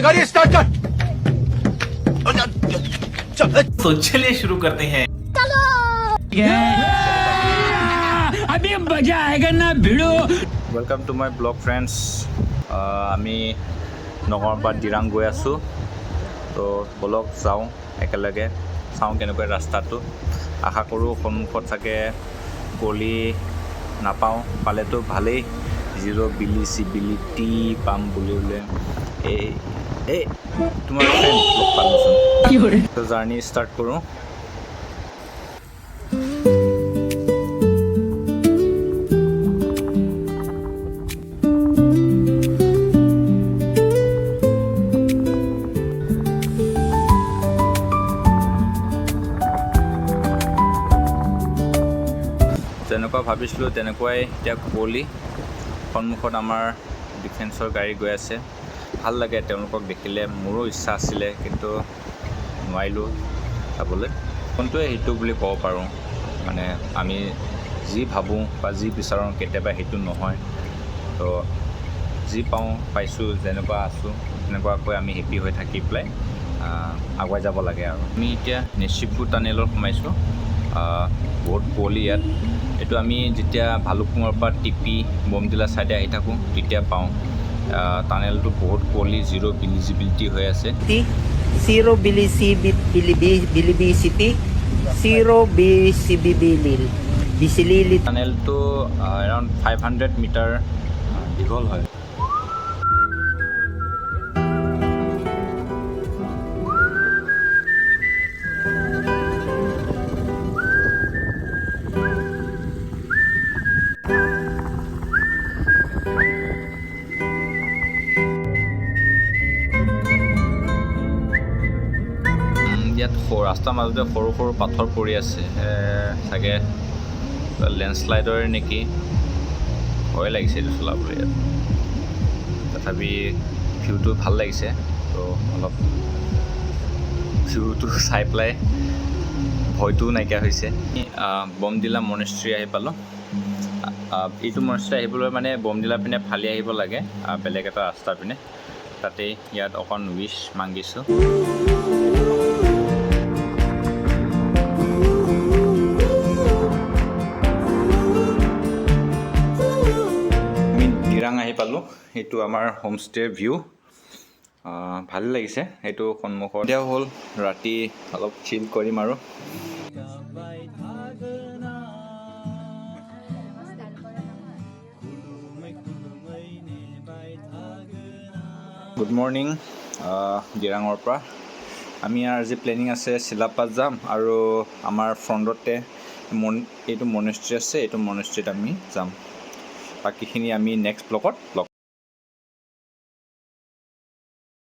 गाड़ी स्टार्ट कर। तो चलिए शुरू करते हैं। अभी मजा आएगा ना भिड़ो। Welcome to my blog friends. আমি নগৰৰ পৰা দিৰাং গৈ আছোঁ। তো বলক যাওঁ একেলগে, চাওঁ কেনেকুৱা ৰাস্তাটো। আশা কৰোঁ সন্মুখত চাগে গলি নাপাওঁ, পালেতো ভালেই। জিৰ' ভিজিবিলিটি পাম বুলি বোলে এই তোমাৰ ফ্ৰেণ্ড লগ পালোচোন। তো জাৰ্ণি ষ্টাৰ্ট কৰোঁ। যেনেকুৱা ভাবিছিলোঁ তেনেকুৱাই এতিয়া কুঁৱলী। সন্মুখত আমাৰ ডিফেন্সৰ গাড়ী গৈ আছে। ভাল লাগে তেওঁলোকক দেখিলে, মোৰো ইচ্ছা আছিলে কিন্তু নোৱাৰিলোঁ যাবলৈ। কোনটোৱে সেইটো বুলি ক'ব পাৰোঁ, মানে আমি যি ভাবোঁ বা যি বিচাৰোঁ কেতিয়াবা সেইটো নহয়। তো যি পাওঁ পাইছোঁ, যেনেকুৱা আছোঁ তেনেকুৱাকৈ আমি হেপী হৈ থাকি পেলাই আগুৱাই যাব লাগে। আৰু আমি এতিয়া নিশ্চিতপুৰ টানেলত সোমাইছোঁ। বহুত কুঁৱলী ইয়াত। এইটো আমি যেতিয়া ভালুকপুঙৰ পৰা টিপি বমদিলা ছাইডে আহি থাকোঁ তেতিয়া পাওঁ। টানেলটো বহুত কুঁৱলী, জিৰ' ভিজিবিলিটি হৈ আছে। Zero visibility, zero visibility. টানেলটো এৰাউণ্ড 500 মিটাৰ দীঘল হয়। ইয়াত ৰাস্তাৰ মাজতে সৰু সৰু পাথৰ পৰি আছে, চাগে লেণ্ডশ্লাইডৰে নেকি। ভয় লাগিছে এইটো চলাবলৈ ইয়াত। তথাপি ভিউটো ভাল লাগিছে, তো অলপ ভিউটো চাই পেলাই ভয়টোও নাইকিয়া হৈছে। বমদিলা মনেষ্ট্ৰী আহি পালোঁ। এইটো মনেষ্ট্ৰী আহিবলৈ মানে বমদিলা পিনে ফালি আহিব লাগে, বেলেগ এটা ৰাস্তা পিনে। তাতেই ইয়াত অকণ উইচ মাগিছোঁ। দিৰাং আহি পালোঁ। সেইটো আমাৰ হোমষ্টেৰ ভিউ। ভালেই লাগিছে সেইটো সন্মুখত। এতিয়া হ'ল ৰাতি অলপ চিল কৰিম আৰু। গুড মৰ্ণিং দিৰাঙৰ পৰা। আমি আজি প্লেনিং আছে চিলাপাত যাম, আৰু আমাৰ ফ্ৰণ্টতে এইটো মনেষ্ট্ৰী আছে, এইটো মনেষ্ট্ৰীত আমি যাম। বাকীখিনি আমি নেক্সট ব্লগত লগ